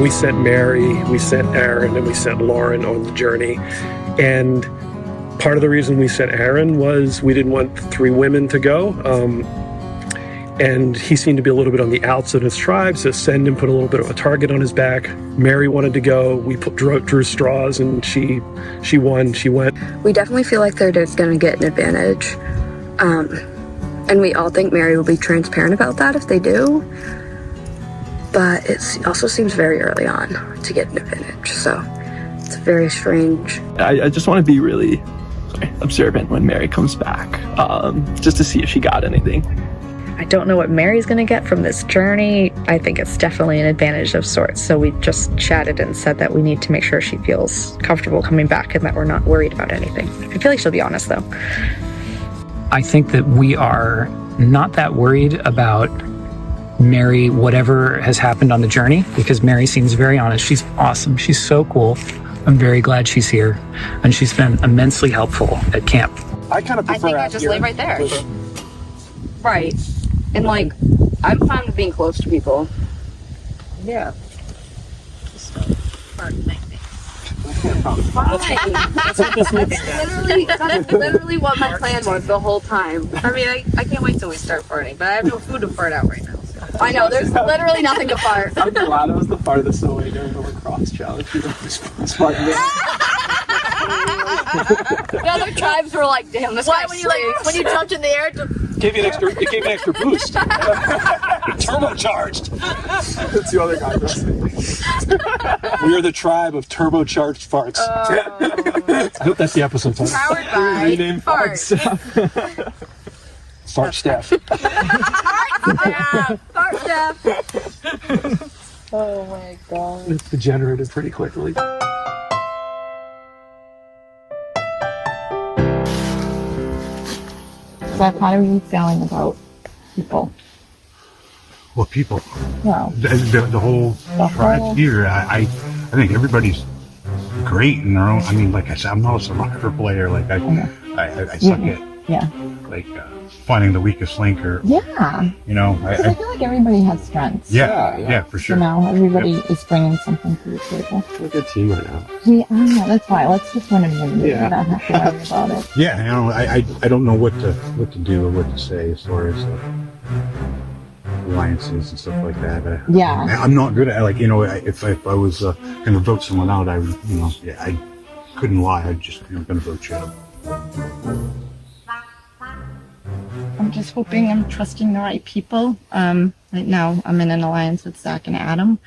And we sent Mary, we sent Aaron, and we sent Lauren on the journey. And part of the reason we sent Aaron was we didn't want 3 women to go. And he seemed to be a little bit on the outs of his tribe, so send him, put a little bit of a target on his back. Mary wanted to go. We drew straws, and she won. She went. We definitely feel like they're going to get an advantage. And we all think Mary will be transparent about that if they do. But it also seems very early on to get an advantage, so it's very strange. I just want to be really observant when Mary comes back, just to see if she got anything. I don't know what Mary's going to get from this journey. I think it's definitely an advantage of sorts. So we just chatted and said that we need to make sure she feels comfortable coming back and that we're not worried about anything. I feel like she'll be honest, though. I think that we are not that worried about Mary, whatever has happened on the journey, because Mary seems very honest. She's awesome. She's so cool. I'm very glad she's here, and she's been immensely helpful at camp. I kind of prefer I think I just lay right there. Right. And like, I'm fine with being close to people. Yeah. That's literally what my plan was the whole time. I mean, I can't wait till we start farting, but I have no food to fart out right now. So. I know, there's literally nothing to fart. I'm glad I was the farthest away during the lacrosse challenge. You know, The other tribes were like, damn, this guy when you jumped in the air, it gave me an extra boost. Turbocharged. That's the other guy. We are the tribe of turbocharged farts. I hope that's the episode title. powered by Rename fart. Fart staff. Fart stuff. Oh my God. It's degenerated pretty quickly. Seth, how are you feeling about people? Well, people, Well, the whole tribe here, I think everybody's great in their own. I mean, like I said, I'm not a soccer player. Like I suck at like finding the weakest link, or yeah. you know, I feel like everybody has strengths. yeah, for sure. You know, everybody is bringing something to the table. We're a good team right now. We are. That's why. Let's just win a win. Yeah. Not have to worry about it. Yeah, you know, I don't know what to do or what to say as far as alliances and stuff like that. I'm not good at, like, you know, if I was going to vote someone out, I would, you know, I couldn't lie. I'm just going to vote you out. I'm just hoping I'm trusting the right people. Right now, I'm in an alliance with Zach and Adam.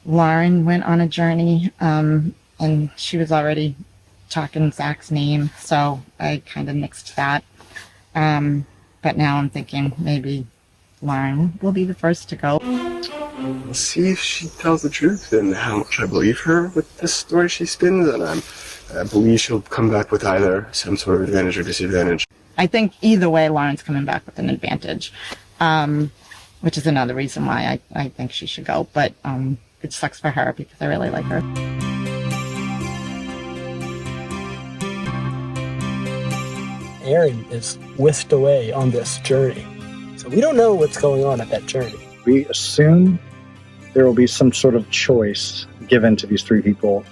Lauren went on a journey, and she was already talking Zach's name, so I kind of nixed that. But now I'm thinking maybe Lauren will be the first to go. We'll see if she tells the truth and how much I believe her with this story she spins, and I believe she'll come back with either some sort of advantage or disadvantage. I think either way, Lauren's coming back with an advantage, which is another reason why I think she should go. But it sucks for her because I really like her. Aaron is whisked away on this journey. So we don't know what's going on at that journey. We assume there will be some sort of choice given to these 3 people.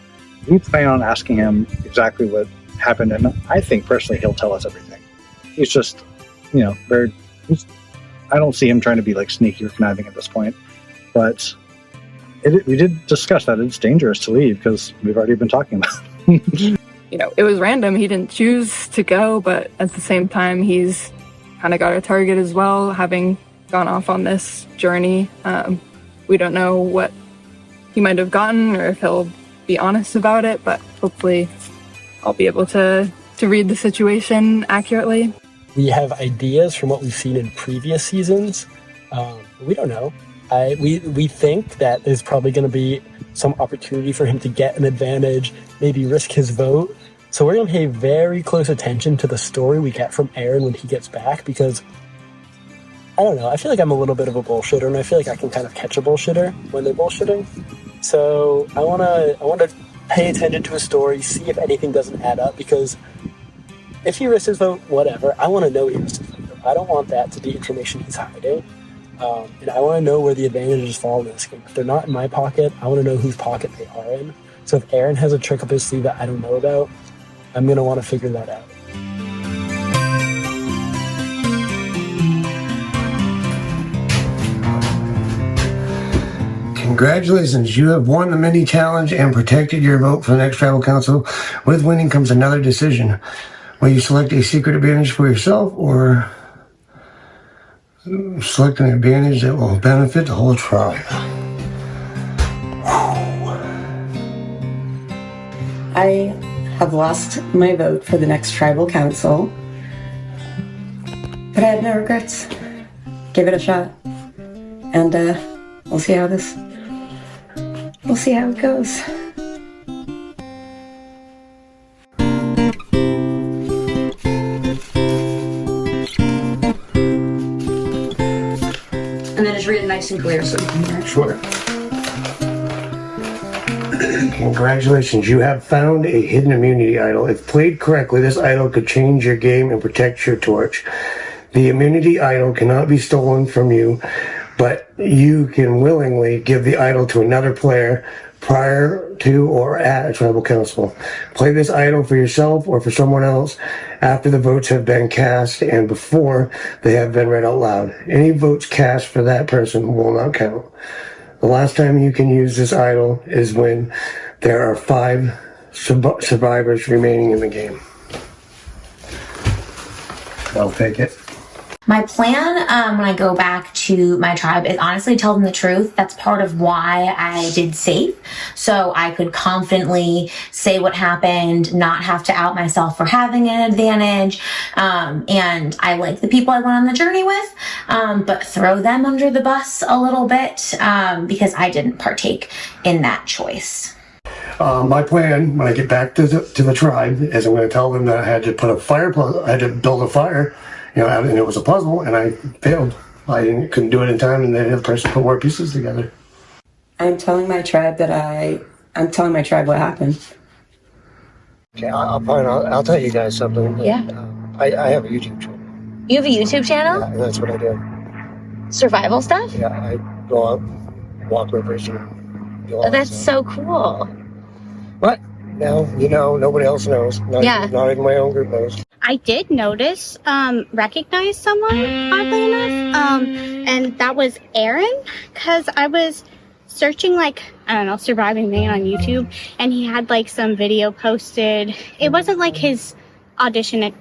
We plan on asking him exactly what happened, and I think personally he'll tell us everything. He's just, you know, I don't see him trying to be like sneaky or conniving at this point. But we did discuss that it's dangerous to leave because we've already been talking about it. You know, it was random. He didn't choose to go, but at the same time, he's kind of got a target as well, having gone off on this journey. We don't know what he might have gotten or if he'll be honest about it, but hopefully I'll be able to read the situation accurately. We have ideas from what we've seen in previous seasons. We don't know. We think that there's probably going to be some opportunity for him to get an advantage, maybe risk his vote. So we're going to pay very close attention to the story we get from Aaron when he gets back, because I don't know, I feel like I'm a little bit of a bullshitter, and I feel like I can kind of catch a bullshitter when they're bullshitting. So I want to pay attention to his story, see if anything doesn't add up, because if he risks his vote, whatever. I want to know he risked his vote. I don't want that to be information he's hiding. And I want to know where the advantages fall in this game. If they're not in my pocket, I want to know whose pocket they are in. So if Aaron has a trick up his sleeve that I don't know about, I'm going to want to figure that out. Congratulations, you have won the mini challenge and protected your vote for the next tribal council. With winning comes another decision. Will you select a secret advantage for yourself or select an advantage that will benefit the whole tribe? I have lost my vote for the next tribal council, but I have no regrets. Give it a shot, and we'll see how it goes. And then just read it nice and clear so you can hear it. Sure. Congratulations, you have found a hidden immunity idol. If played correctly, this idol could change your game and protect your torch. The immunity idol cannot be stolen from you, but you can willingly give the idol to another player prior to or at a tribal council. Play this idol for yourself or for someone else after the votes have been cast and before they have been read out loud. Any votes cast for that person will not count. The last time you can use this idol is when there are 5 survivors remaining in the game. I'll take it. My plan when I go back to my tribe is honestly tell them the truth. That's part of why I did safe. So I could confidently say what happened, not have to out myself for having an advantage. And I like the people I went on the journey with, but throw them under the bus a little bit because I didn't partake in that choice. My plan when I get back to the tribe is I'm going to tell them that I had to put I had to build a fire. And it was a puzzle, and I failed. I couldn't do it in time, and then the other person put more pieces together. I'm telling my tribe what happened. Okay, I'll tell you guys something. Yeah. I have a YouTube channel. You have a YouTube channel? Yeah, that's what I do. Survival stuff? Yeah, I go out, walk rivers, and do all That's that stuff. so cool. What? No, nobody else knows. Not even my own group knows. I did recognize someone, oddly enough, and that was Aaron, because I was searching, Surviving Maine on YouTube, and he had, some video posted. It wasn't, his audition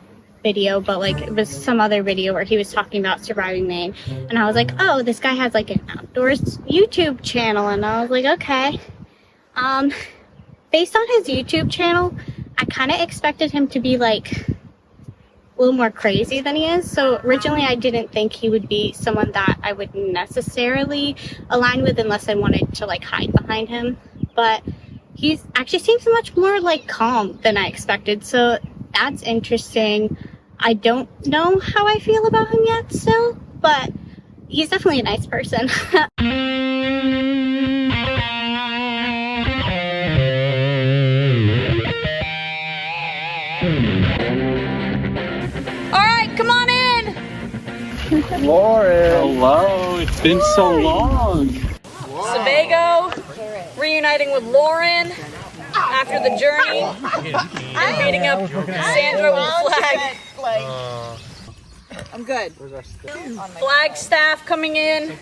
video, but, it was some other video where he was talking about Surviving Maine, and I was like, oh, this guy has, an outdoors YouTube channel, and I was like, okay. Based on his YouTube channel, I kind of expected him to be, a little more crazy than he is. So originally I didn't think he would be someone that I would necessarily align with unless I wanted to hide behind him. But he's actually seems much more calm than I expected. So that's interesting. I don't know how I feel about him yet still, but he's definitely a nice person. Lauren! Hello, it's been so long. Sebago reuniting with Lauren after the journey and beating up Sandra with the flag. I'm good. Flagstaff coming in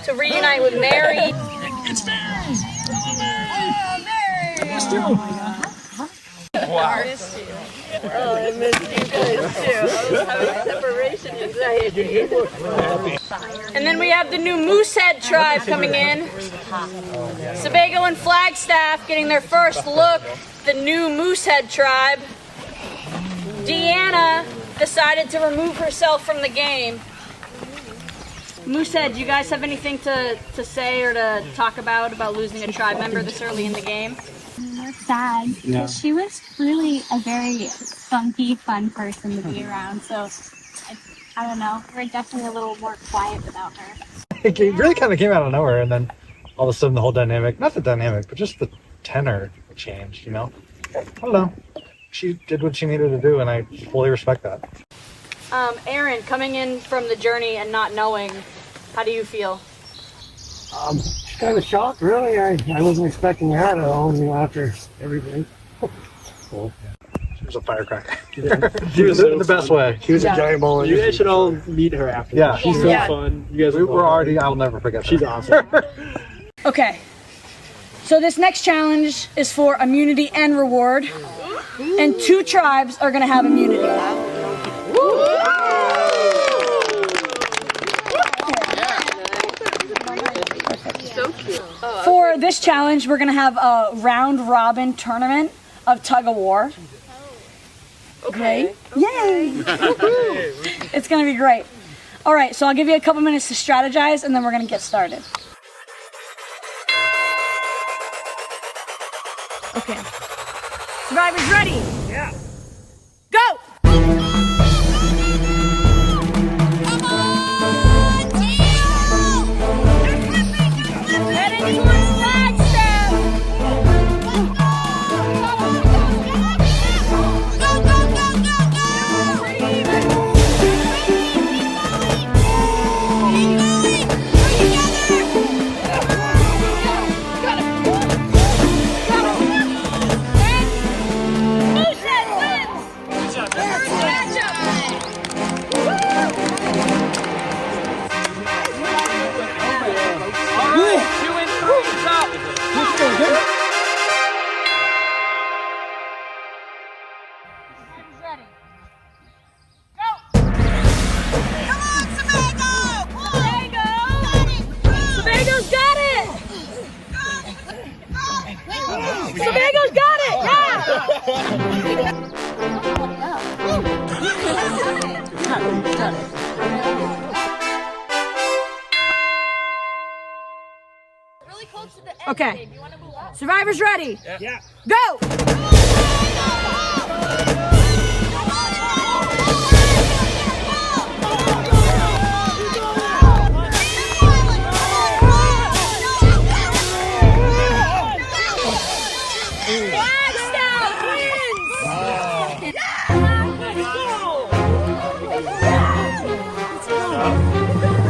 to reunite with Mary. Wow. Oh, I missed you guys too. I was having separation anxiety. And then we have the new Moosehead tribe coming in. Sebago and Flagstaff getting their first look. The new Moosehead tribe. Deanna decided to remove herself from the game. Moosehead, do you guys have anything to say or to talk about losing a tribe member this early in the game? We're sad because she was really a very funky, fun person to be around. So I don't know. We're definitely a little more quiet without her. It really kind of came out of nowhere, and then all of a sudden the whole dynamic, not the dynamic, but just the tenor changed, I don't know. She did what she needed to do, and I fully respect that. Aaron, coming in from the journey and not knowing, how do you feel? Kind of shocked, really. I wasn't expecting that at all, after everything. Cool. She was a firecracker. She was in the best way. She was a giant ball. You guys should all meet her after. Yeah. She's so fun. You guys We're already, I'll never forget She's awesome. Okay. So this next challenge is for immunity and reward. And 2 tribes are going to have immunity. So cute. For this challenge, we're going to have a round-robin tournament of tug-of-war. Okay. Yay! It's going to be great. All right, so I'll give you a couple minutes to strategize, and then we're going to get started. Okay. Survivors ready? Yeah. Go! Heading towards Flagstaff! Sebago's got it! Yeah! Okay. Survivors ready? Yeah. Go!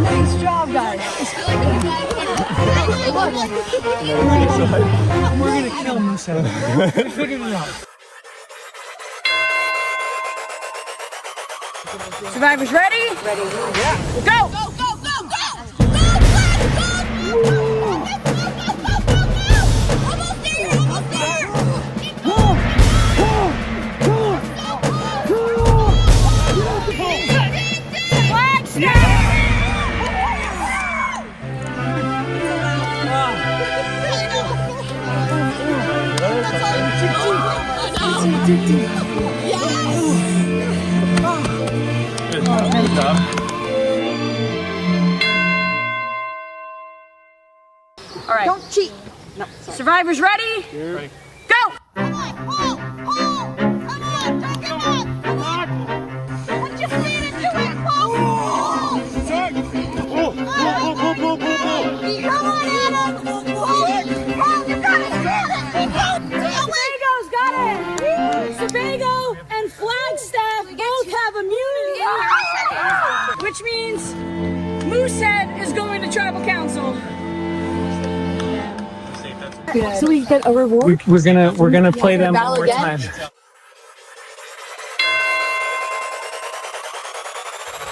Nice job, guys. We're gonna kill Moosehead. We figured it out. Survivors ready? Ready. Yeah. Go! Go, go, go, go! Almost there, almost there! All right. Don't cheat. No. Survivors ready? Yeah. Ready. Go! Sebago and Flagstaff both have immunity, which means Moosehead is going to tribal council. So we get a reward? We're gonna play them one more time.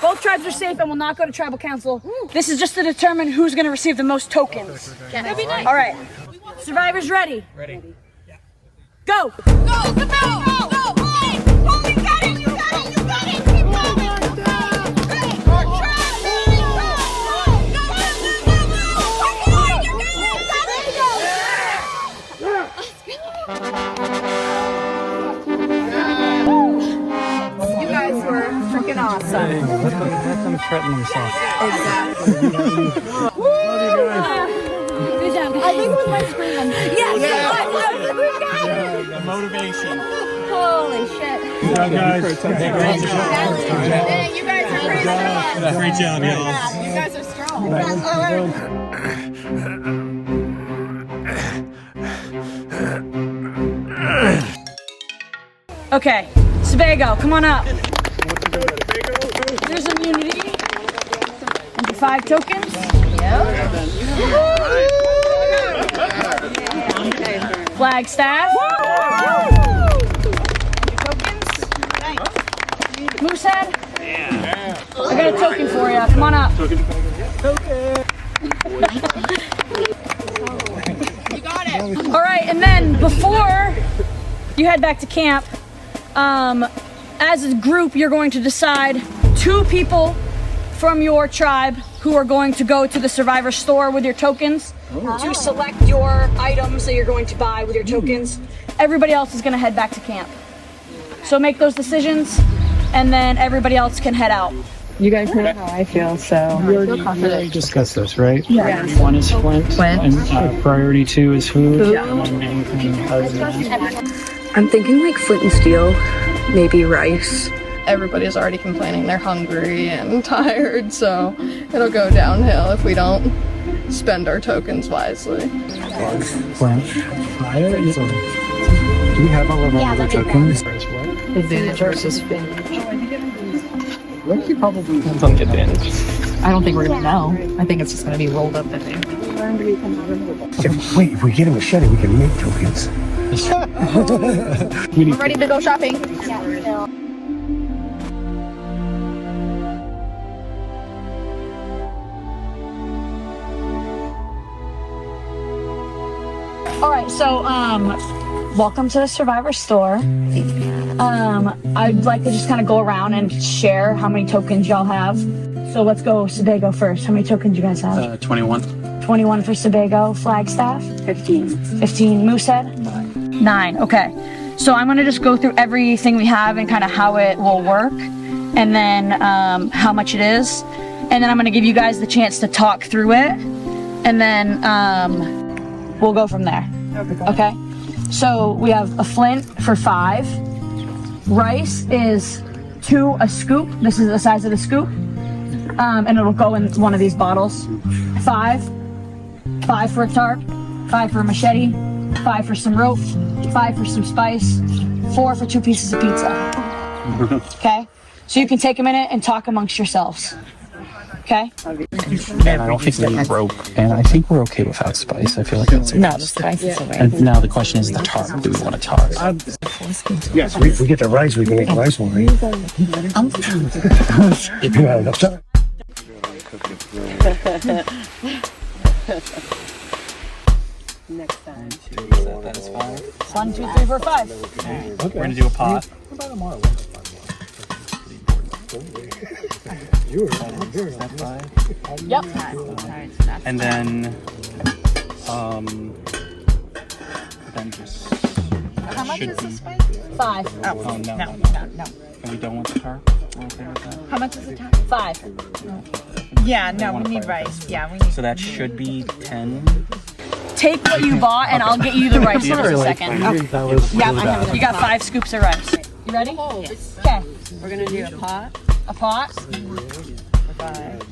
Both tribes are safe and will not go to tribal council. This is just to determine who's going to receive the most tokens. That'd be nice. All right. Survivors ready? Ready. Go! Go! Go! Go! Hey! Oh, you got it! You got it! You got it! Keep going! You guys were freaking awesome. Let them threaten themselves. Exactly. Good job, guys. I think it was my scream. Yes! The motivation. Holy shit. Good job, guys. You guys are pretty strong. Great job, y'all. Yeah, you guys are strong. Okay, Sebago, come on up. 5 tokens. Flagstaff. Moosehead. I got a token for you. Come on up. You got it. All right, and then before you head back to camp, as a group, you're going to decide 2 people from your tribe who are going to go to the Survivor store with your tokens to select your items that you're going to buy with your tokens. Everybody else is going to head back to camp. So make those decisions, and then everybody else can head out. You guys know how I feel, so We already discussed this, right? Yeah. Priority 1 is Flint. And priority 2 is food. I'm thinking like flint and steel, maybe rice. everybody's already complaining they're hungry and tired, so it'll go downhill if we don't spend our tokens wisely. Flint. Fire is on. Do we have all of our other tokens? Advantage versus advantage. Lucky probably depends on the advantage. I don't think we're gonna know. I think it's just gonna be rolled up in there. Wait, if we get a machete, we can make tokens. We're ready to go shopping. Yeah. All right, so welcome to the Survivor store. I'd like to just kind of go around and share how many tokens y'all have. So let's go Sebago first. How many tokens you guys have? 21. 21 for Sebago. Flagstaff? 15. 15. Moosehead? 9. Okay. So I'm gonna just go through everything we have and kind of how it will work, and then how much it is, and then I'm gonna give you guys the chance to talk through it, and then we'll go from there. Okay. So we have a flint for 5. Rice is 2 a scoop. This is the size of the scoop. And it'll go in one of these bottles. 5 for a tarp, 5 for a machete, 5 for some rope, 5 for some spice, 4 for 2 pieces of pizza. Okay? So you can take a minute and talk amongst yourselves. Okay? And I don't think we need rope, and I think we're okay without spice. I feel like that's No, the spice is away. And now the question is the tarp. Do we want to tarp? Yes, we get the rice, we can make the rice one, right? If you have enough time. Next time. That is 5. 1, 2, 3, 4, 5. Okay. We're gonna do a pot. Yep. And then just. How much is the spice? 5. Oh, no. No. And we don't want the tarp? We're okay with that? How much is the top? 5. Yeah, no, we need rice. Yeah, we need. So that should be 10. Take what you bought and I'll get you the rice in just a second. Okay. Yeah, I have it. You got 5 scoops of rice. You ready? Okay. We're gonna do a pot. A pot. 5.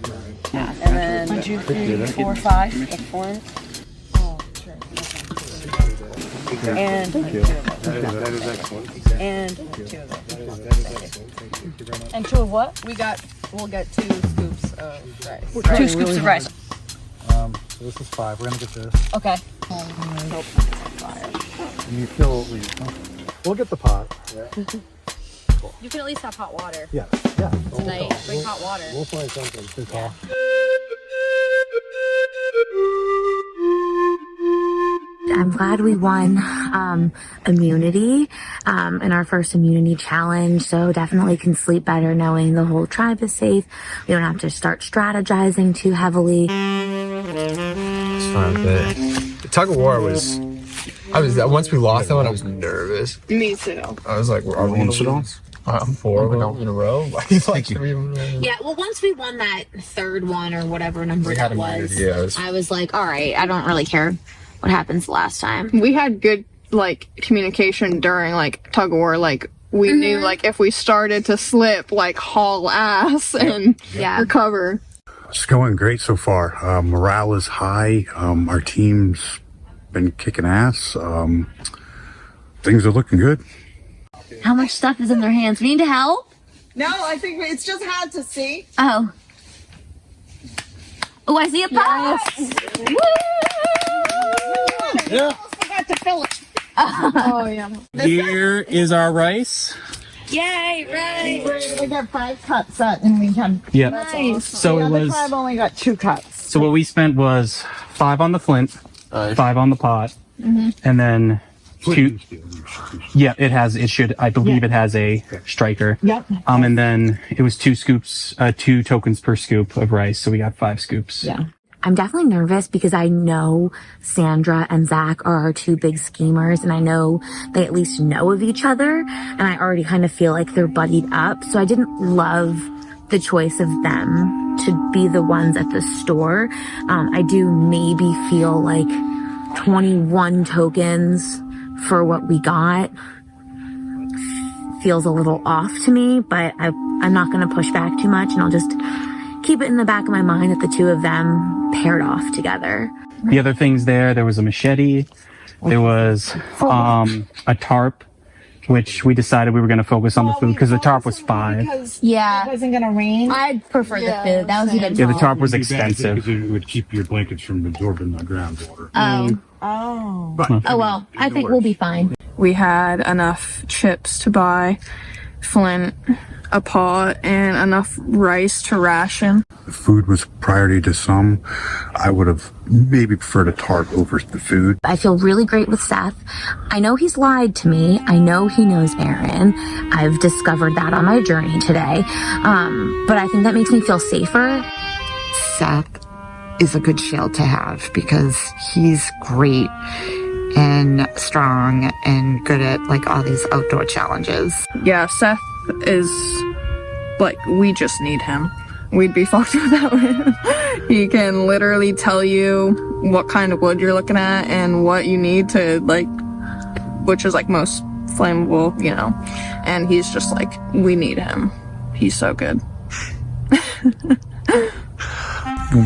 Yeah. And then 1, 2, 3, 4, 5. the flint. And And 2 of and 2 of what? We'll get 2 scoops of rice. 2 scoops of rice. So this is 5. We're gonna get this. Okay. And you fill. We'll get the pot. You can at least have hot water. Yeah. Yeah. Tonight, bring hot water. We'll find something. Too tall. I'm glad we won immunity in our first immunity challenge, so definitely can sleep better knowing the whole tribe is safe. We don't have to start strategizing too heavily. It's fun, but the tug of war was once we lost that one, I was nervous. Me too. I was like, are we gonna lose? 4 of them in a row? Like 3 of them in a row. Yeah, well, once we won that third one or whatever number that was, I was like, all right, I don't really care what happens the last time. We had good communication during tug of war. We knew if we started to slip, haul ass and recover. It's going great so far. Morale is high. Our team's been kicking ass. Things are looking good. How much stuff is in their hands? We need to help? No, I think it's just hard to see. Oh. Oh, I see a pot. Yeah. Forgot to fill it. Oh, yeah. Here is our rice. Yay, right. We got 5 cuts and we had. Yep. Nice. So the it other was. tribe only got 2 cuts. So what we spent was 5 on the flint, 5 on the pot, and then 2. Yeah, it has. It should. I believe it has a striker. Yep. And then it was 2 scoops, 2 tokens per scoop of rice. So we got 5 scoops. Yeah. I'm definitely nervous because I know Sandra and Zach are our 2 big schemers, and I know they at least know of each other, and I already kind of feel like they're buddied up. So I didn't love the choice of them to be the ones at the store. I do maybe feel like 21 tokens for what we got feels a little off to me, but I'm not going to push back too much, and I'll just keep it in the back of my mind that the 2 of them paired off together. The other things there was a machete, there was a tarp, which we decided we were going to focus on the food because the tarp was 5. Yeah. It wasn't going to rain. I'd prefer the food. That was a good Yeah, the call. tarp was expensive. Because it would keep your blankets from absorbing the groundwater. Oh. But, Oh, well, I think we'll be fine. We had enough chips to buy flint, a pot, and enough rice to ration. food was priority to some. I would have maybe preferred a tarp over the food. I feel really great with Seth. I know he's lied to me. I know he knows Aaron. I've discovered that on my journey today. But I think that makes me feel safer. Seth is a good shield to have because he's great and strong and good at like all these outdoor challenges. Yeah, Seth is like, we just need him. We'd be fucked without him. He can literally tell you what kind of wood you're looking at and what you need to, like, which is like most flammable, you know. And he's just like, we need him. He's so good.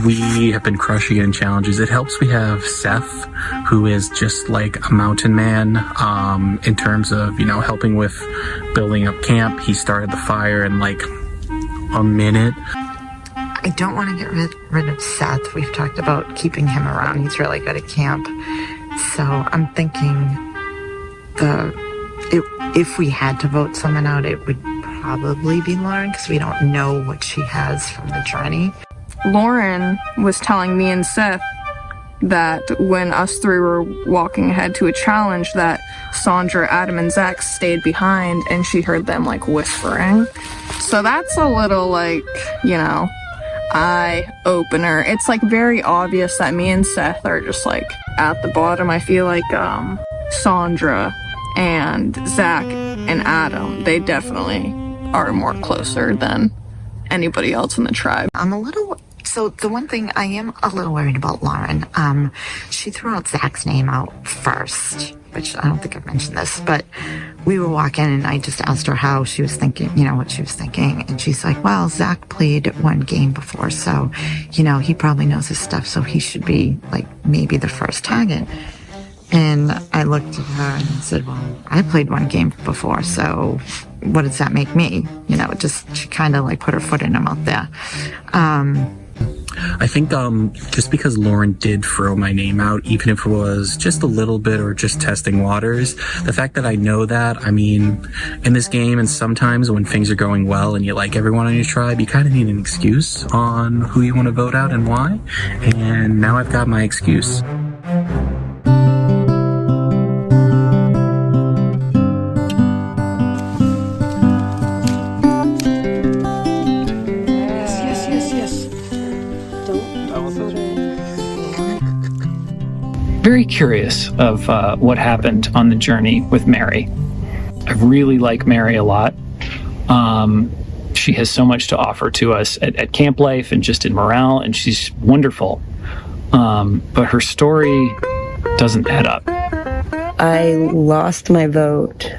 We have been crushing it in challenges. It helps we have Seth, who is just like a mountain man in terms of, you know, helping with building up camp. He started the fire in like a minute. I don't want to get rid of Seth. We've talked about keeping him around. He's really good at camp. So I'm thinking if we had to vote someone out, it would probably be Lauren because we don't know what she has from the journey. Lauren was telling me and Seth that when us 3 were walking ahead to a challenge that Sandra, Adam, and Zach stayed behind and she heard them like whispering. So that's a little like, you know, eye opener. It's like very obvious that me and Seth are just like at the bottom. I feel like Sandra and Zach and Adam, they definitely are more closer than anybody else in the tribe. So the one thing I am a little worried about Lauren, she threw out Zach's name out first, which I don't think I've mentioned this, but we were walking and I just asked her how she was thinking, you know, what she was thinking. And she's like, well, Zach played one game before, so, you know, he probably knows his stuff, so he should be like maybe the first target. And I looked at her and said, well, I played one game before, so what does that make me? You know, she kind of like put her foot in her mouth there. I think just because Lauren did throw my name out, even if it was just a little bit or just testing waters, the fact that I know that, I mean, in this game and sometimes when things are going well and you like everyone on your tribe, you kind of need an excuse on who you want to vote out and why. And now I've got my excuse. Very curious of what happened on the journey with Mary. I really like Mary a lot. She has so much to offer to us at camp life and just in morale, and she's wonderful. But her story doesn't add up. I lost my vote,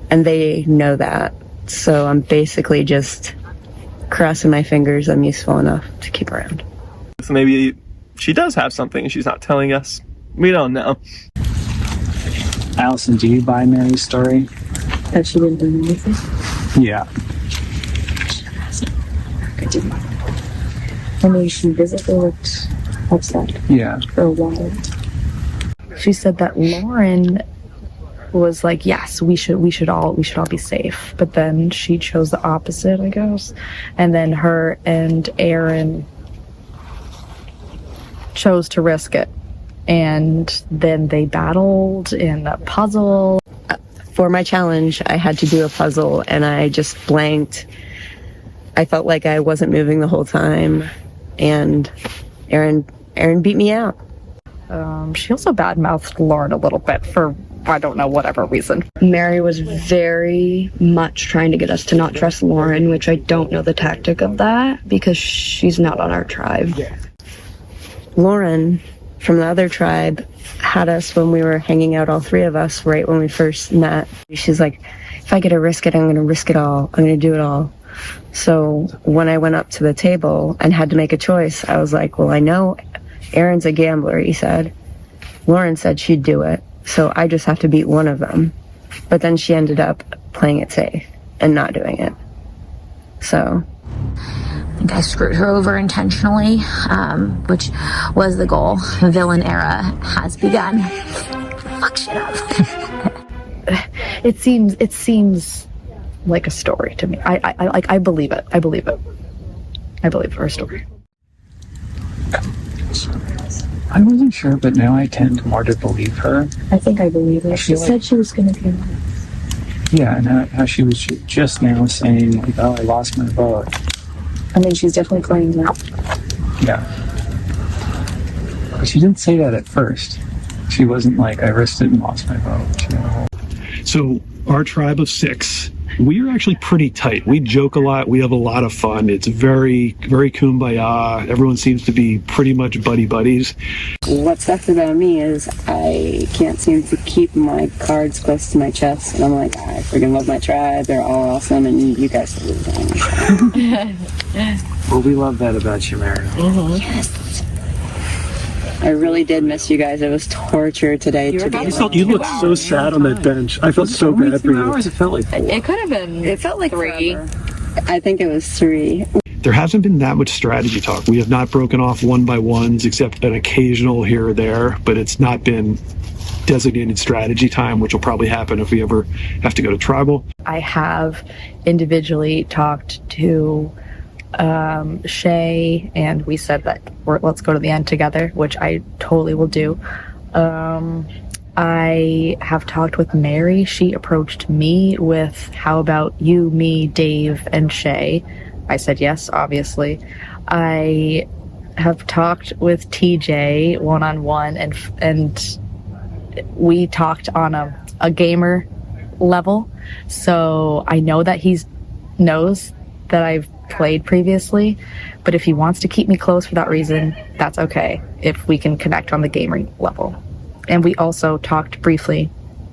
and they know that. So I'm basically just crossing my fingers I'm useful enough to keep around. So maybe she does have something she's not telling us. We don't know. Allison, do you buy Mary's story? That she didn't do anything? Yeah. I mean, she visibly looked upset. Yeah. For a while. She said that Lauren was like, yes, we should all be safe. But then she chose the opposite, I guess. And then her and Aaron chose to risk it. And then they battled in a puzzle. For my challenge, I had to do a puzzle and I just blanked. I felt like I wasn't moving the whole time, and Aaron beat me out. She also badmouthed Lauren a little bit for, I don't know, whatever reason. Mary was very much trying to get us to not trust Lauren, which I don't know the tactic of that because she's not on our tribe. Lauren from the other tribe had us when we were hanging out, all three of us, right when we first met. She's like, if I get to risk it, I'm going to risk it all. I'm going to do it all. So when I went up to the table and had to make a choice, I was like, well, I know Aaron's a gambler, he said. Lauren said she'd do it, so I just have to beat one of them. But then she ended up playing it safe and not doing it. So I think I screwed her over intentionally, which was the goal. The villain era has begun. Fuck shit up. It seems like a story to me. I believe it. I believe her story. I wasn't sure, but now I tend more to believe her. I think I believe her. She said she was going to be honest. Yeah, and how she was just now saying, like, oh, I lost my vote. I mean, she's definitely playing that. Yeah. But she didn't say that at first. She wasn't like, I risked it and lost my vote. She had a whole... So our tribe of 6, we are actually pretty tight. We joke a lot. We have a lot of fun. It's very, very kumbaya. Everyone seems to be pretty much buddies. what sucks about me is I can't seem to keep my cards close to my chest, and I'm like, I freaking love my tribe. They're all awesome, and you guys are really Well, we love that about you, Mary. Yes. I really did miss you guys. It was torture today. You looked so sad on that bench. I felt so bad for you. It felt like 4. It could have been. It felt like 3. I think it was 3. There hasn't been that much strategy talk. We have not broken off 1-by-1s except an occasional here or there, but it's not been designated strategy time, which will probably happen if we ever have to go to tribal. I have individually talked to Shay, and we said that let's go to the end together, which I totally will do. I have talked with Mary. She approached me with, how about you, me, Dave, and Shay? I said yes, obviously. I have talked with TJ one-on-one, and we talked on a gamer level. So I know that he knows that I've played previously, but if he wants to keep me close for that reason, that's okay, if we can connect on the gaming level. And we also talked briefly,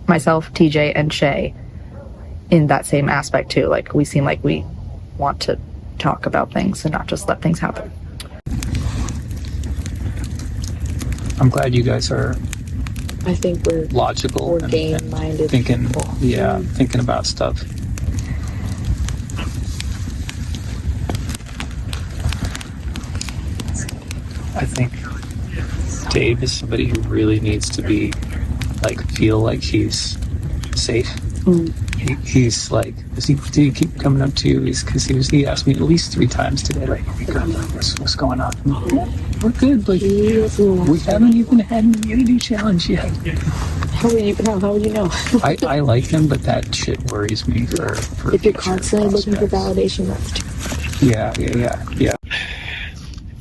myself, TJ, and Shay, in that same aspect too. Like, we seem like we want to talk about things and not just let things happen. I'm glad you guys are I think we're logical more and game-minded thinking, people. thinking about stuff. I think Dave is somebody who really needs to be, feel like he's safe. He's like, did he keep coming up to you? He asked me at least 3 times today, what's going on? Yeah, we're good. We haven't even had an immunity challenge yet. How would you know? I like him, but that shit worries me for if you're constantly looking for validation, that's too much. Yeah.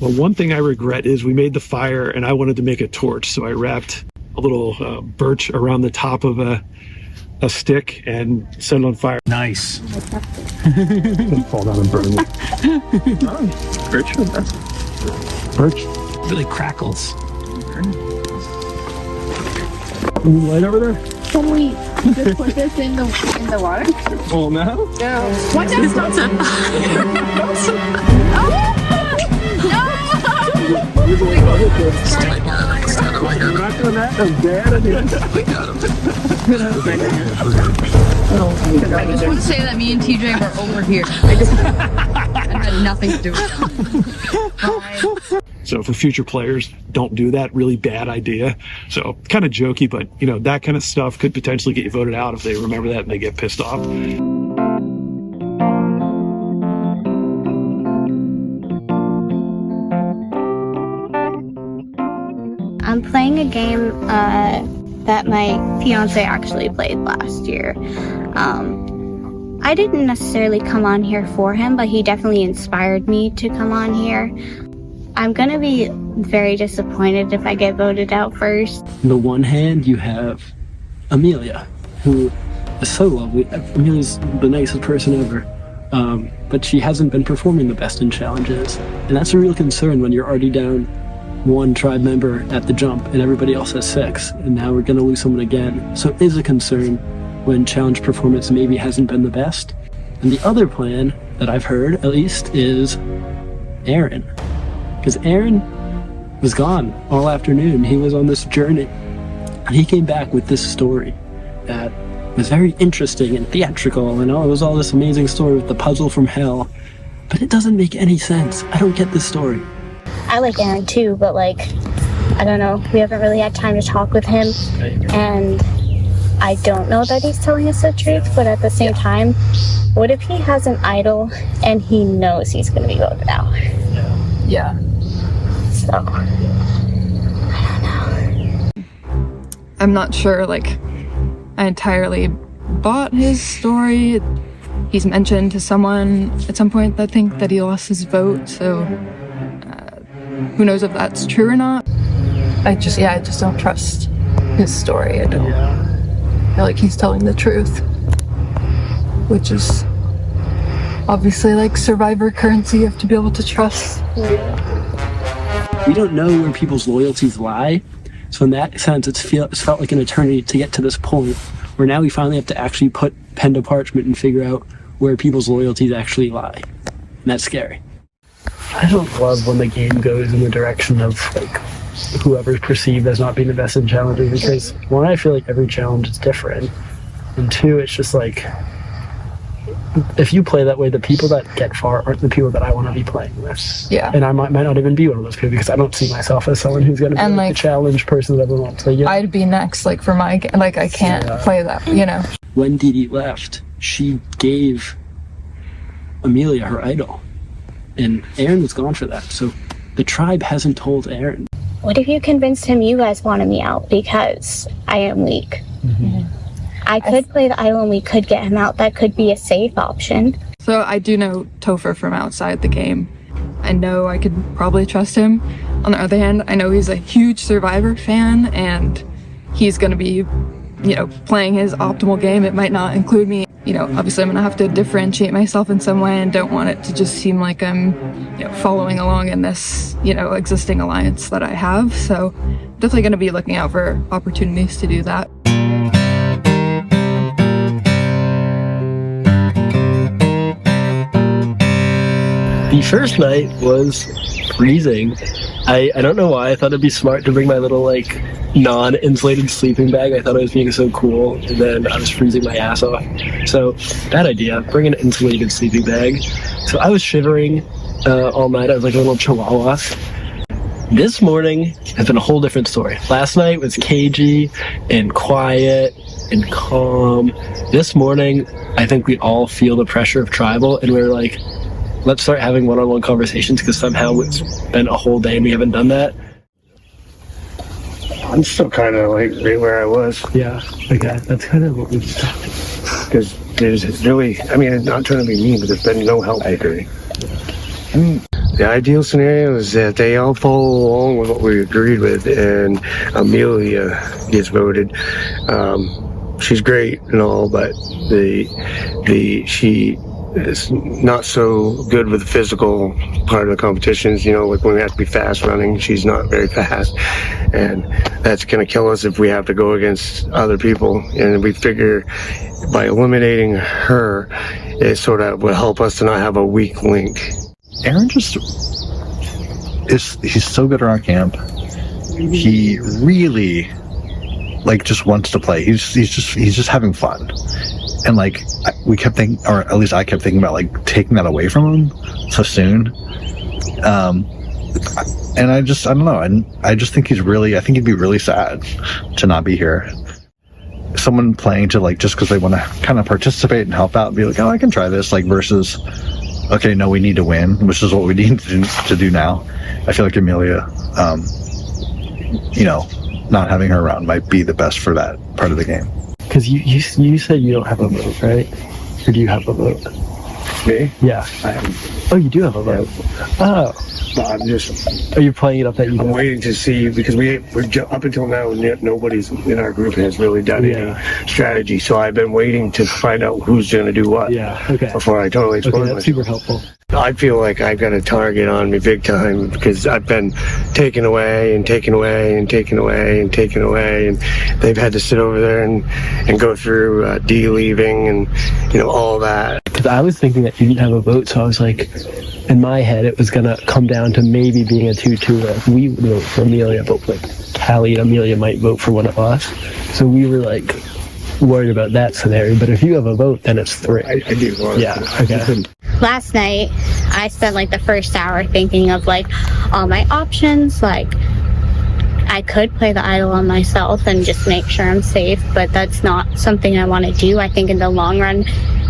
Well, one thing I regret is we made the fire and I wanted to make a torch, so I wrapped a little birch around the top of a stick and set it on fire. Nice. Don't fall down and burn me. Birch really crackles. Light over there? Can we just put this in the water? Oh, no? No. Watch out! We're not doing that. I'm dead. I just want to say that me and TJ were over here. I had had nothing to do with that. So for future players, don't do that. Really bad idea. So kind of jokey, but that kind of stuff could potentially get you voted out if they remember that and they get pissed off. I'm playing a game that my fiance actually played last year. I didn't necessarily come on here for him, but he definitely inspired me to come on here. I'm gonna be very disappointed if I get voted out first. On the one hand, you have Amelia, who is so lovely. Amelia's the nicest person ever. But she hasn't been performing the best in challenges. And that's a real concern when you're already down one tribe member at the jump and everybody else has 6, and now we're going to lose someone again. So it is a concern when challenge performance maybe hasn't been the best. And the other plan that I've heard, at least, is Aaron. Because Aaron was gone all afternoon. He was on this journey. And he came back with this story that was very interesting and theatrical, and it was all this amazing story with the puzzle from hell. But it doesn't make any sense. I don't get this story. I like Aaron too, but I don't know, we haven't really had time to talk with him, and I don't know that he's telling us the truth, but at the same time, what if he has an idol and he knows he's going to be voted out? Yeah. So, I don't know. I'm not sure, I entirely bought his story. He's mentioned to someone at some point that think that he lost his vote, so who knows if that's true or not. I just don't trust his story. I don't feel like he's telling the truth, which is obviously survivor currency. You have to be able to trust. We don't know where people's loyalties lie. So in that sense, it's felt like an eternity to get to this point where now we finally have to actually put pen to parchment and figure out where people's loyalties actually lie. And that's scary. I don't love when the game goes in the direction of whoever's perceived as not being the best in challenges, because one, I feel like every challenge is different, and two, it's just if you play that way, the people that get far aren't the people that I want to be playing with. Yeah. And I might not even be one of those people, because I don't see myself as someone who's going to be the challenge person that everyone wants. I'd be next, for my game. I can't play that, When Dee Dee left, she gave Amelia her idol. And Aaron was gone for that, so the tribe hasn't told Aaron. What if you convinced him you guys wanted me out because I am weak? Mm-hmm. I could play the idol and we could get him out. That could be a safe option. So I do know Topher from outside the game. I know I could probably trust him. On the other hand, I know he's a huge Survivor fan, and he's going to be, playing his optimal game. It might not include me. Obviously I'm going to have to differentiate myself in some way and don't want it to just seem like I'm, following along in this, existing alliance that I have. So definitely going to be looking out for opportunities to do that. The first night was freezing. I don't know why. I thought it'd be smart to bring my little non-insulated sleeping bag. I thought I was being so cool, and then I was freezing my ass off. So bad idea. Bring an insulated sleeping bag. So I was shivering all night. I was like a little chihuahua. This morning has been a whole different story. Last night was cagey and quiet and calm. This morning, I think we all feel the pressure of tribal, and we're like, let's start having one-on-one conversations, because somehow it's been a whole day and we haven't done that. I'm still kind of right where I was. Yeah, okay, that's kind of what we've done. Because there's really, I'm not trying to be mean, but there's been no help. I agree. The ideal scenario is that they all follow along with what we agreed with, and Amelia gets voted. She's great and all, but she is not so good with the physical part of the competitions. When we have to be fast running, she's not very fast, and that's going to kill us if we have to go against other people. And we figure by eliminating her, it sort of will help us to not have a weak link. Aaron he's so good at our camp. He really just wants to play. He's just having fun, and we kept thinking, or at least I kept thinking about like taking that away from him so soon. And I don't know. And I just think I think he'd be really sad to not be here. Someone playing to like, just because they want to kind of participate and help out and be like, oh, I can try this, like versus, okay, no, we need to win, which is what we need to do now. I feel like Amelia, not having her around might be the best for that part of the game. Because you said you don't have a vote, right? Or do you have a vote? Me? Yeah. I have. Oh, you do have a vote. Oh. No, I'm just. Are you playing it up that you? I'm waiting to see, because we're up until now, nobody's in our group has really done any strategy. So I've been waiting to find out who's going to do what. Yeah. Okay. Before I totally explode myself. That's super helpful. I feel like I've got a target on me big time, because I've been taken away and taken away and taken away and taken away, and they've had to sit over there and go through de-leaving and all that. Because I was thinking that you didn't have a vote, so I was like, in my head, it was gonna come down to maybe being a 2-2. Like we would vote for Amelia, but like Callie and Amelia might vote for one of us. So we were like worried about that scenario. But if you have a vote, then it's 3. I do. Yeah. Okay. Last night, I spent like the first hour thinking of like all my options. Like, I could play the idol on myself and just make sure I'm safe, but that's not something I want to do. I think in the long run,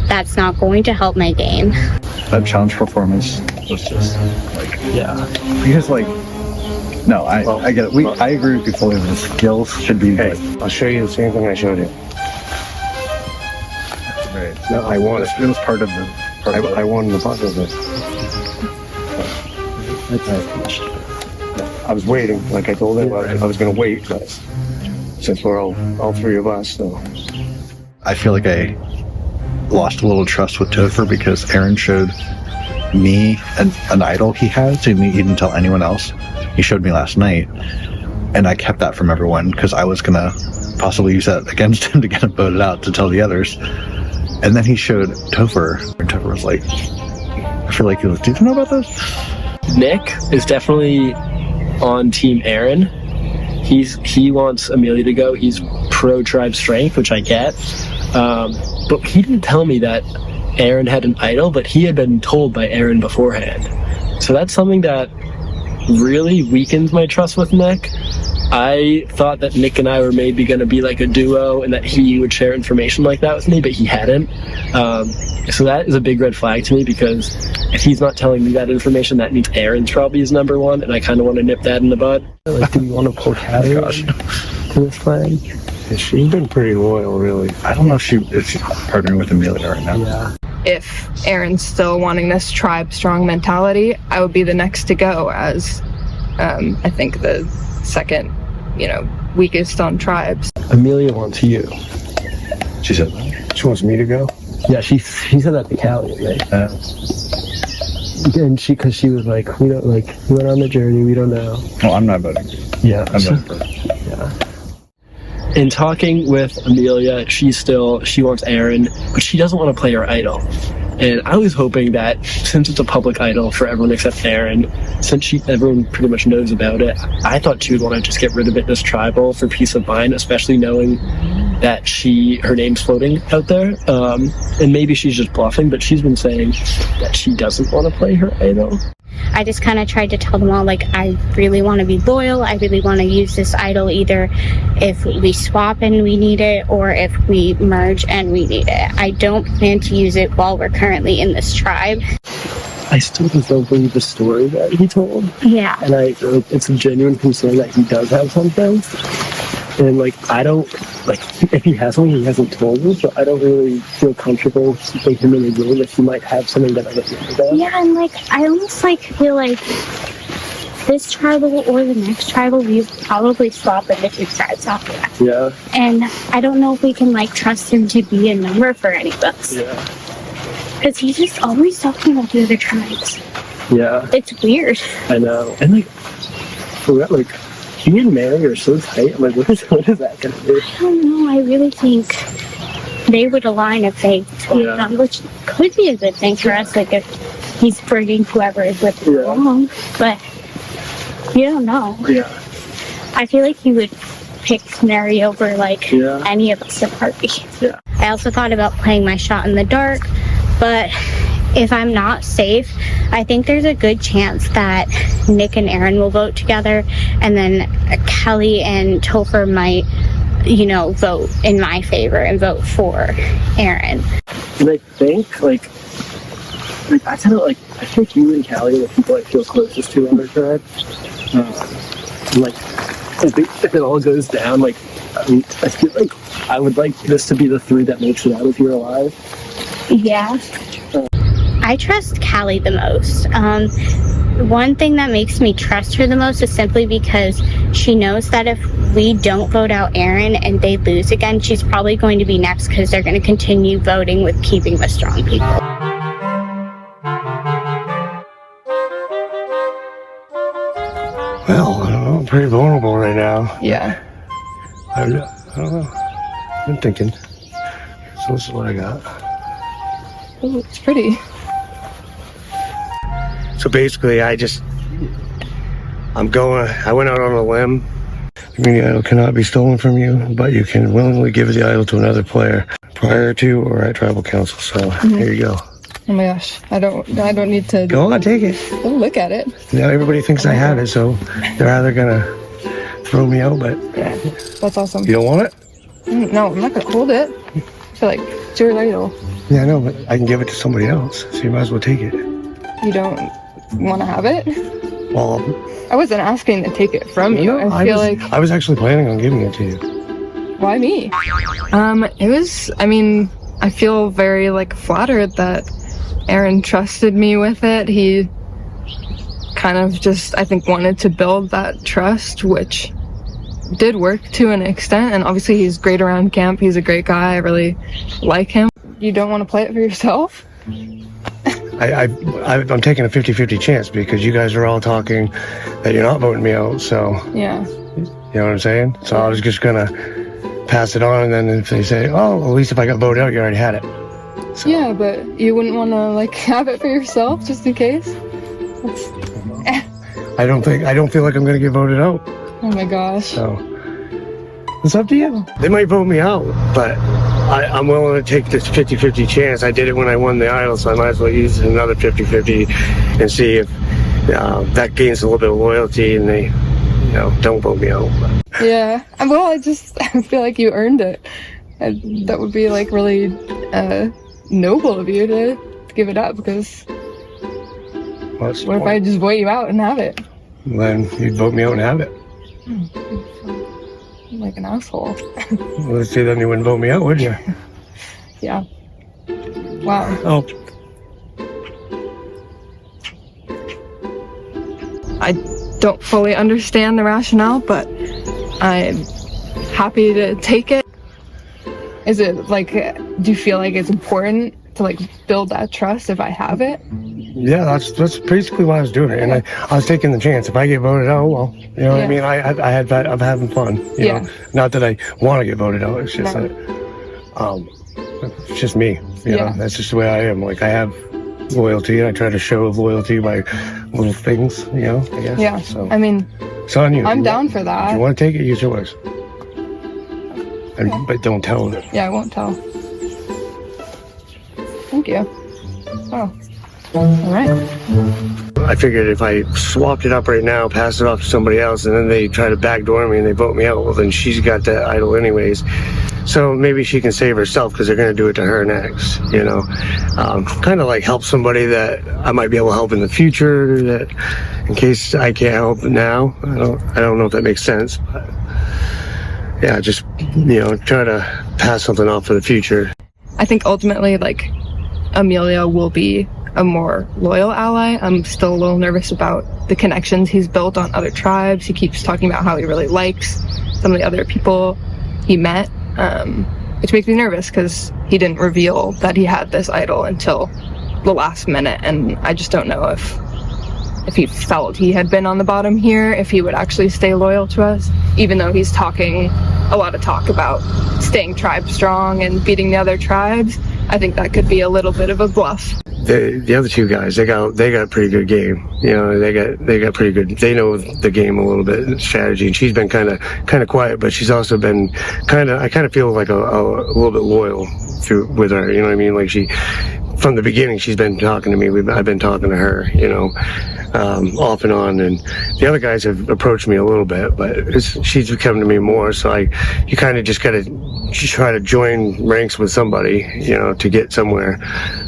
that's not going to help my game. That challenge performance was just like, because like, no, I get it. I agree with you fully. The skills should be. Hey, I'll show you the same thing I showed you. Right. No, I won it. It was part of the. I won the part of it. I was waiting, like I told him I was going to wait, but since we're all 3 of us, so. I feel like I lost a little trust with Topher because Aaron showed me an idol he has. He didn't tell anyone else. He showed me last night, and I kept that from everyone because I was going to possibly use that against him to get him voted out to tell the others. And then he showed Topher, and Topher was like, I feel like he was, do you know about this? Nick is definitely on Team Aaron. He wants Amelia to go. He's pro tribe strength, which I get. But he didn't tell me that Aaron had an idol, but he had been told by Aaron beforehand. So that's something that really weakens my trust with Nick. I thought that Nick and I were maybe going to be like a duo and that he would share information like that with me, but he hadn't. So that is a big red flag to me, because if he's not telling me that information, that means Aaron's probably his number one, and I kind of want to nip that in the bud. Like, do we want to pull Callie to this plan? She's been pretty loyal, really. I don't know if she's partnering with Amelia right now. Yeah. If Aaron's still wanting this tribe strong mentality, I would be the next to go as I think the second, weakest on tribes. Amelia wants you. She said that? She wants me to go? Yeah, she said that to Callie, right? And because she was like, we don't, like, we went on the journey, we don't know. Oh, I'm not voting. Yeah. I'm voting for her. Yeah. In talking with Amelia, she wants Aaron, but she doesn't want to play her idol. And I was hoping that since it's a public idol for everyone except Aaron, since everyone pretty much knows about it, I thought she would want to just get rid of it as tribal for peace of mind, especially knowing that her name's floating out there. And maybe she's just bluffing, but she's been saying that she doesn't want to play her idol. I just kind of tried to tell them all, like, I really want to be loyal. I really want to use this idol either if we swap and we need it, or if we merge and we need it. I don't plan to use it while we're currently in this tribe. I still just don't believe the story that he told. Yeah. And it's a genuine concern that he does have something. And, like, I don't, like, if he has something, he hasn't told me, so I don't really feel comfortable keeping him in the game if he might have something that I don't know about. Yeah, and, like, I almost, like, feel like this tribal or the next tribal, we probably swap into 2 tribes after that. Yeah. And I don't know if we can, like, trust him to be a number for any of us. Yeah. Because he's just always talking about the other tribes. Yeah. It's weird. I know. And, like, he and Mary are so tight. I'm like, what is that going to do? I don't know. I really think they would align if they told them, which could be a good thing for us, like if he's bringing whoever is with him along. But you don't know. Yeah. I feel like he would pick Mary over, like, any of us in heartbeat. Yeah. I also thought about playing my shot in the dark, but if I'm not safe, I think there's a good chance that Nick and Aaron will vote together, and then Kelly and Topher might, vote in my favor and vote for Aaron. And I think, I think you and Callie are the people I feel closest to on their tribe. I think if it all goes down, I feel like I would like this to be the 3 that makes it out of here alive. Yeah. I trust Callie the most. One thing that makes me trust her the most is simply because she knows that if we don't vote out Aaron and they lose again, she's probably going to be next because they're going to continue voting with keeping the strong people. Well, I don't know. I'm pretty vulnerable right now. Yeah. I don't know. I've been thinking. So this is what I got. Oh, it's pretty. So basically, I went out on a limb. The idol cannot be stolen from you, but you can willingly give the idol to another player prior to or at tribal council. So here you go. Oh my gosh, I don't need to. Go on, take it. Don't look at it. Now everybody thinks I have it, so they're either gonna throw me out, but yeah, that's awesome. You don't want it? No, I'm not gonna hold it. I feel like it's your idol. Yeah, I know, but I can give it to somebody else, so you might as well take it. You don't want to have it? Well, I wasn't asking to take it from you. I was actually planning on giving it to you. Why me? I feel very flattered that Aaron trusted me with it. He kind of just, I think, wanted to build that trust, which did work to an extent. And obviously he's great around camp. He's a great guy. I really like him. You don't want to play it for yourself? I'm taking a 50-50 chance because you guys are all talking that you're not voting me out. So yeah, you know what I'm saying? So I was just gonna pass it on, and then if they say, "Oh, at least if I got voted out, you already had it." So. Yeah, but you wouldn't want to have it for yourself just in case. I don't feel like I'm gonna get voted out. Oh my gosh. So it's up to you. They might vote me out, but I'm willing to take this 50-50 chance. I did it when I won the idol, so I might as well use another 50-50 and see if that gains a little bit of loyalty and they, don't vote me out. Yeah. Well, I feel like you earned it. That would be really noble of you to give it up, because what if I just vote you out and have it? Then you'd vote me out and have it. I'm like an asshole. Well, let's see, then you wouldn't vote me out, would you? Yeah. Wow. Oh. I don't fully understand the rationale, but I'm happy to take it. Is it do you feel like it's important to build that trust if I have it? Yeah, that's basically why I was doing it, and I was taking the chance. If I get voted out, well, you know what I mean. I'm having fun. You know, not that I want to get voted out. It's just that, it's just me. You know, that's just the way I am. I have loyalty, and I try to show loyalty by little things. I guess. Yeah. So it's on you. I'm down for that. If you want to take it, use yours. But don't tell them. Yeah, I won't tell. Thank you. Oh. All right. I figured if I swapped it up right now, pass it off to somebody else, and then they try to backdoor me and they vote me out, well, then she's got that idol anyways. So maybe she can save herself because they're going to do it to her next, kind of help somebody that I might be able to help in the future, that in case I can't help now. I don't know if that makes sense, but yeah, just, try to pass something off for the future. I think ultimately, Amelia will be a more loyal ally. I'm still a little nervous about the connections he's built on other tribes. He keeps talking about how he really likes some of the other people he met, which makes me nervous because he didn't reveal that he had this idol until the last minute, and I just don't know if he felt he had been on the bottom here, if he would actually stay loyal to us, even though he's talking a lot of talk about staying tribe strong and beating the other tribes. I think that could be a little bit of a bluff. the other two guys, they got a pretty good game. They got pretty good. They know the game a little bit, strategy. And she's been kind of quiet, but she's also been I kind of feel like a little bit loyal with her. You know what I mean? Like from the beginning, she's been talking to me. I've been talking to her. Off and on, and the other guys have approached me a little bit, but she's coming to me more. So you kind of just gotta try to join ranks with somebody, to get somewhere.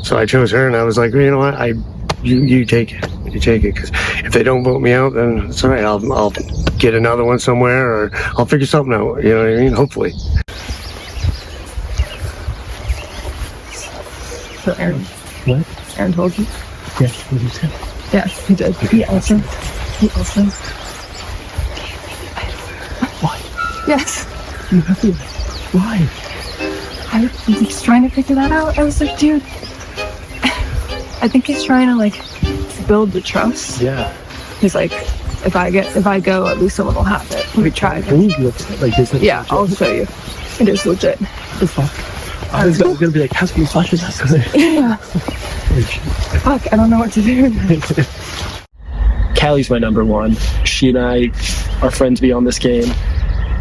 So I chose her, and I was like, you know what, you take it, because if they don't vote me out, then it's all right. I'll get another one somewhere, or I'll figure something out. You know what I mean? Hopefully. So Aaron, What? Aaron told you? Yeah, what did you say? Yes, he did. He also. Why? Yes. You have to. Why? I was just trying to figure that out. I was like, dude, I think he's trying to build the trust. Yeah. He's like, if I go, at least someone will have it. We tried. Can you look at it? Like this? Yeah, I'll show you. It is legit. What the fuck? I was gonna be like, how's many flashes that's there? Yeah. Fuck, I don't know what to do. Callie's my number one. She and I are friends beyond this game,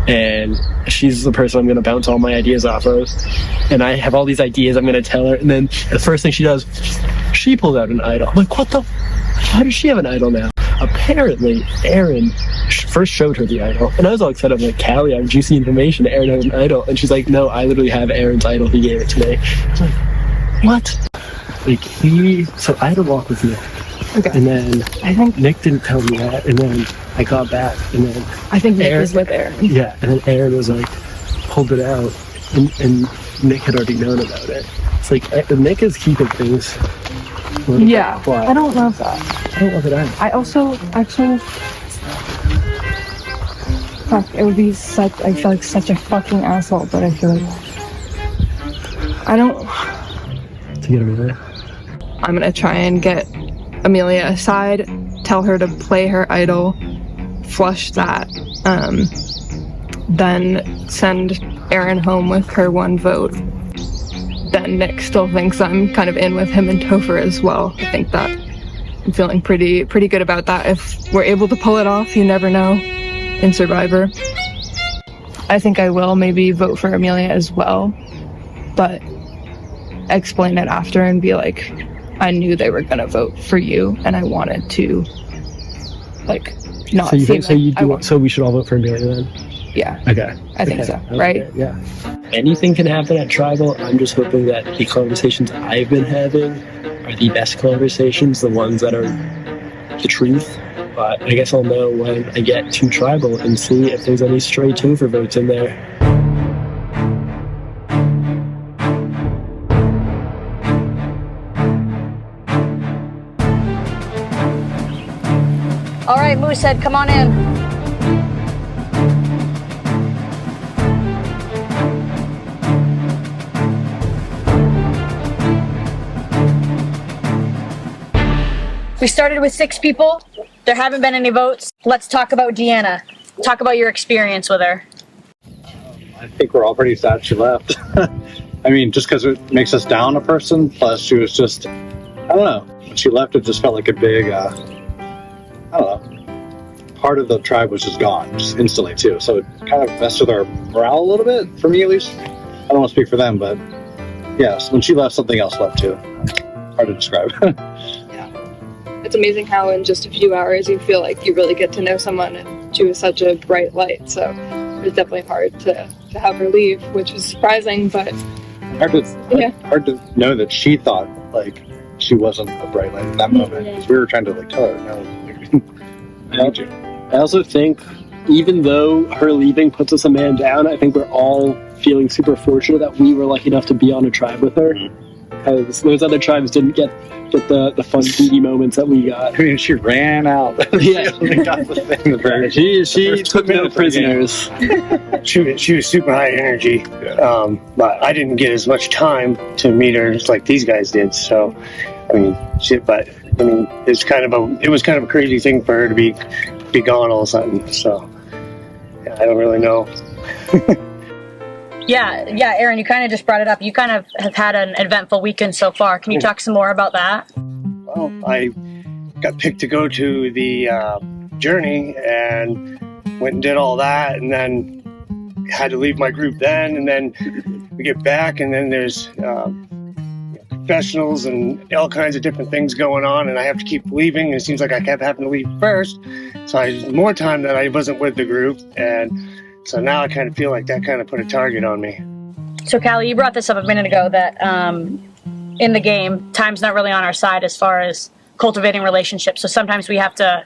and she's the person I'm going to bounce all my ideas off of. And I have all these ideas I'm going to tell her, and then the first thing she does, she pulls out an idol. I'm like, what the? How does she have an idol now? Apparently, Aaron first showed her the idol, and I was all excited. I'm like, Callie, I have juicy information. Aaron has an idol, and she's like, no, I literally have Aaron's idol. He gave it to me. I was like, what? So I had to walk with Nick. Okay. And then I think Nick didn't tell me that, and then I got back, and then I think Nick was with Aaron. Yeah, and then Aaron was like, pulled it out, and Nick had already known about it. It's like Nick is keeping things. Yeah, I don't love that. I don't love it either. I also actually. Fuck, it would be I feel like such a fucking asshole, but I feel like I don't. To get Amelia? I'm gonna try and get Amelia aside, tell her to play her idol, flush that, then send Aaron home with her one vote. Then Nick still thinks I'm kind of in with him and Topher as well. I think that I'm feeling pretty good about that. If we're able to pull it off, you never know in Survivor. I think I will maybe vote for Amelia as well, but explain it after and be like, I knew they were gonna vote for you, and I wanted to, not. So you think? So you do? So we should all vote for Amelia then? Yeah. Okay. I think so. Right? Okay, yeah. Anything can happen at Tribal. I'm just hoping that the conversations I've been having are the best conversations, the ones that are the truth. But I guess I'll know when I get to Tribal and see if there's any stray Topher votes in there. All right, Moosehead, come on in. We started with 6 people. There haven't been any votes. Let's talk about Deanna. Talk about your experience with her. I think we're all pretty sad she left. I mean, just because it makes us down a person, plus she was just, I don't know. When she left, it just felt like a big, I don't know. Part of the tribe was just gone, just instantly too. So it kind of messed with our morale a little bit, for me at least. I don't want to speak for them, but yes, when she left, something else left too. Hard to describe. It's amazing how in just a few hours you feel like you really get to know someone, and she was such a bright light, so it was definitely hard to have her leave, which was surprising, but hard to know that she thought like she wasn't a bright light in that moment, because we were trying to tell her, no, I need you. I also think, even though her leaving puts us a man down, I think we're all feeling super fortunate that we were lucky enough to be on a tribe with her, because those other tribes didn't get the fun TV moments that we got. I mean, she ran out. Yeah. She took no prisoners. She was super high energy, but I didn't get as much time to meet her like these guys did. So, I mean, it was kind of a crazy thing for her to be gone all of a sudden. So, yeah, I don't really know. Yeah, Aaron, you kind of just brought it up. You kind of have had an eventful weekend so far. Can you talk some more about that? Well, I got picked to go to the journey and went and did all that, and then had to leave my group then, and then we get back, and then there's professionals and all kinds of different things going on, and I have to keep leaving, and it seems like I kept having to leave first, so I had more time that I wasn't with the group, and so now I kind of feel like that kind of put a target on me. So Callie, you brought this up a minute ago that in the game, time's not really on our side as far as cultivating relationships, so sometimes we have to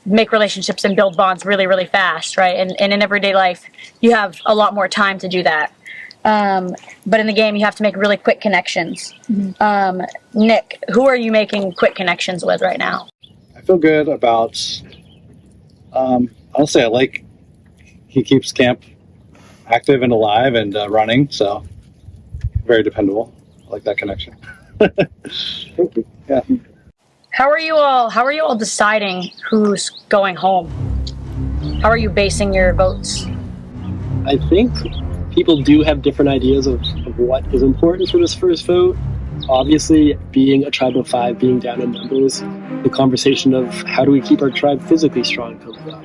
make relationships and build bonds really, really fast, right? And in everyday life, you have a lot more time to do that. But in the game, you have to make really quick connections. Nick, who are you making quick connections with right now? I feel good about, honestly, I like he keeps camp active and alive and running, so very dependable. I like that connection. Thank you. Yeah. How are you all deciding who's going home? How are you basing your votes? I think people do have different ideas of what is important for this first vote. Obviously, being a tribe of 5, being down in numbers, the conversation of how do we keep our tribe physically strong comes up.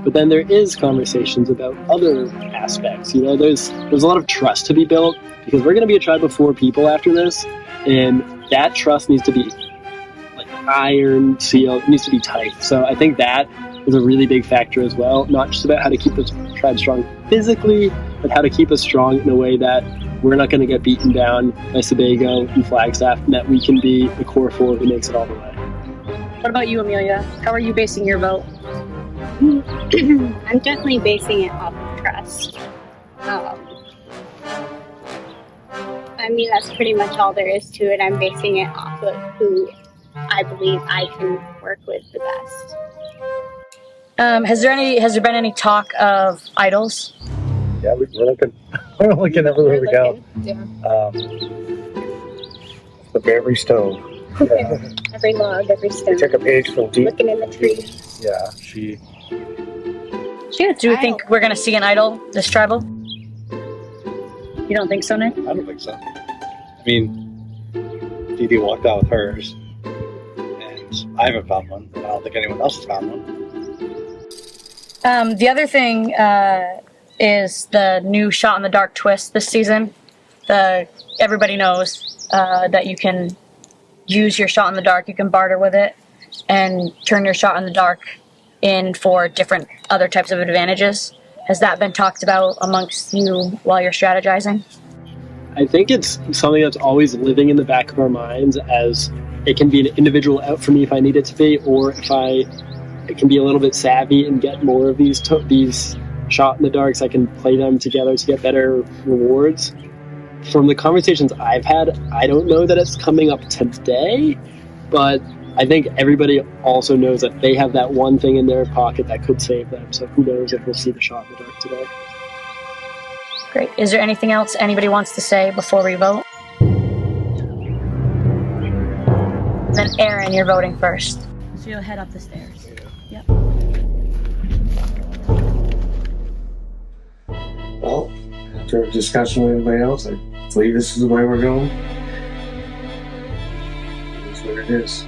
But then there is conversations about other aspects. You know, there's a lot of trust to be built because we're going to be a tribe of 4 people after this, and that trust needs to be like iron sealed. It needs to be tight. So I think that is a really big factor as well. Not just about how to keep this tribe strong physically, but how to keep us strong in a way that we're not going to get beaten down by Sebago and Flagstaff, and that we can be the core 4 who makes it all the way. What about you, Amelia? How are you basing your vote? I'm definitely basing it off of trust. I mean, that's pretty much all there is to it. I'm basing it off of who I believe I can work with the best. Has there been any talk of idols? Yeah, we're looking everywhere we go. The Beverly Stove. Yeah. Every log, every stone. We took a page from deep. Looking in the trees. Yeah, she. Do you think we're going to see an idol this tribal? You don't think so, Nick? I don't think so. I mean, Dee Dee walked out with hers, and I haven't found one. I don't think anyone else has found one. The other thing is the new shot in the dark twist this season. Everybody knows that you can use your shot in the dark. You can barter with it and turn your shot in the dark in for different other types of advantages. Has that been talked about amongst you while you're strategizing? I think it's something that's always living in the back of our minds, as it can be an individual out for me if I need it to be, or if it can be a little bit savvy and get more of these shot in the darks, I can play them together to get better rewards. From the conversations I've had, I don't know that it's coming up today, but I think everybody also knows that they have that one thing in their pocket that could save them. So who knows if we'll see the shot in the dark today. Great. Is there anything else anybody wants to say before we vote? Then Aaron, you're voting first. So you'll head up the stairs. Yep. Well, after a discussion with everybody else, I believe this is the way we're going. That's what it is.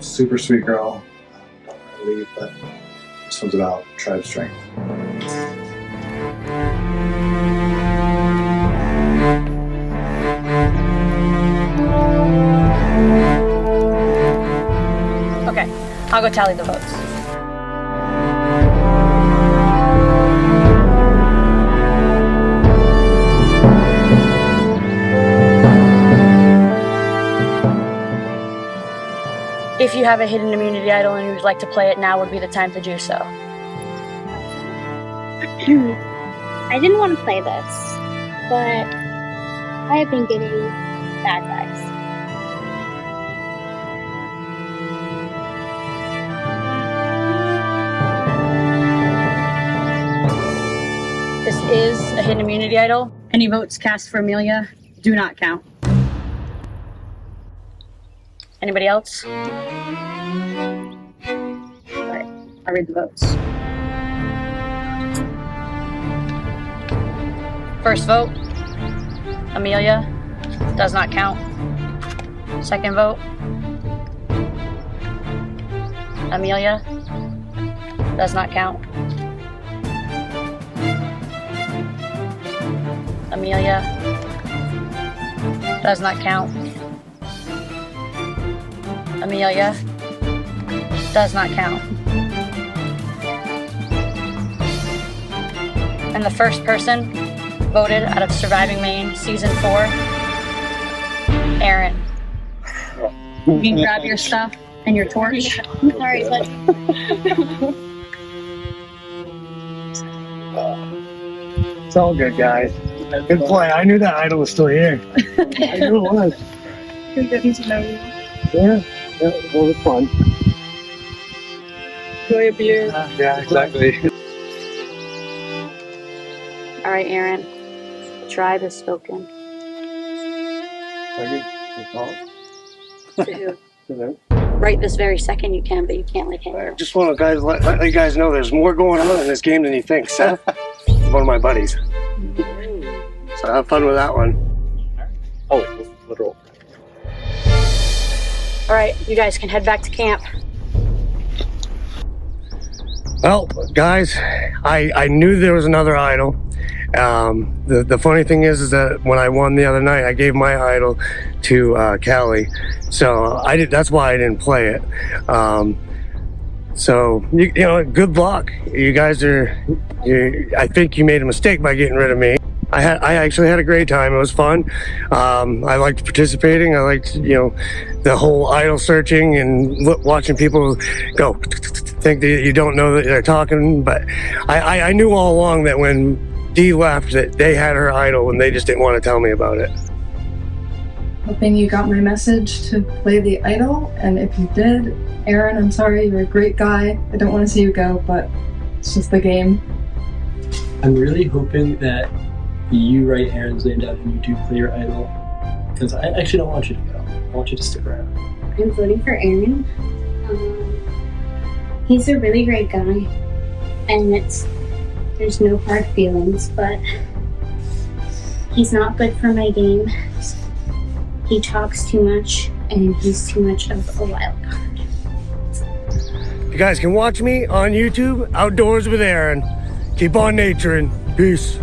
Super sweet girl. Don't want to leave, but this one's about tribe strength. Okay, I'll go tally the votes. If you have a hidden immunity idol and you'd like to play it, now would be the time to do so. I didn't want to play this, but I have been getting bad vibes. This is a hidden immunity idol. Any votes cast for Amelia do not count. Anybody else? I'll read the votes. First vote, Amelia, does not count. Second vote, Amelia, does not count. Amelia, does not count. Amelia, does not count. And the first person voted out of Surviving Maine Season 4, Aaron. You can grab your stuff and your torch. Sorry, but It's all good, guys. Good play. I knew that idol was still here. I knew it was. you're getting to know you. Yeah, it was fun. Enjoy a beer. Yeah, exactly. All right, Aaron. The tribe has spoken. To who? Right this very second you can, but you can't like hang I out. just want to let you guys know there's more going on in this game than you think. Seth, one of my buddies. So have fun with that one. Oh, literal. All right, you guys can head back to camp. Well, guys, I knew there was another idol. The funny thing is that when I won the other night, I gave my idol to Callie, so that's why I didn't play it. So you know, good luck. You guys I think you made a mistake by getting rid of me. I actually had a great time. It was fun. I liked participating. I liked, the whole idol searching and watching people go think that you don't know that they're talking. But I knew all along that when Dee left that they had her idol and they just didn't want to tell me about it. Hoping you got my message to play the idol, and if you did, Aaron, I'm sorry, you're a great guy. I don't want to see you go, but it's just the game. I'm really hoping that you write Aaron's name down and you do play your idol, because I actually don't want you to go. I want you to stick around. I'm voting for Aaron. He's a really great guy, and there's no hard feelings, but he's not good for my game. He talks too much, and he's too much of a wild card. You guys can watch me on YouTube, Outdoors with Aaron. Keep on naturing. Peace.